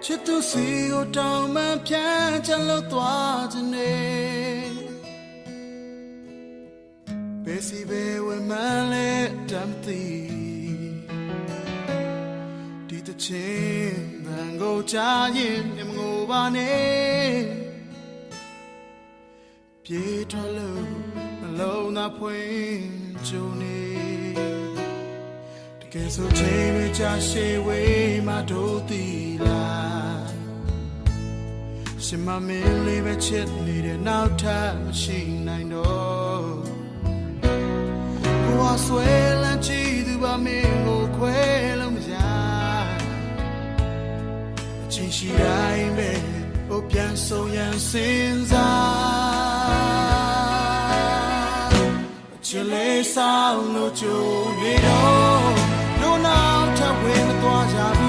ချစ်သူစီကိုတောင်းမှဖြန်းချလို့သွားခြင်းနေဘယ်စီပဲဝမလဲတမ်းသိဒီတချင်းတန်ကိုကြားရင်မငိုပါနဲ့ပြေးထွက်လို့မလုံးသာဖွင့်ကြုံနေတကယ်ဆိုချေရချရှေဝေးမှတို့တီလာရှင်မမင်းလေးပဲချစ်နေတဲ့နောက်ထပ်မရှိနိုင်တော့ကိုယ်ဆွဲလန်းချီသူပါမင်းကိုခွဲလို့မရအချင်းရှိတိုင်းပဲဟိုပြန်ဆုံးရန်စဉ်းစားအချစ်လေးဆောင်လို့ကြုံနေတော့တို့နောက်ထပ်ဝင်မသွားကြ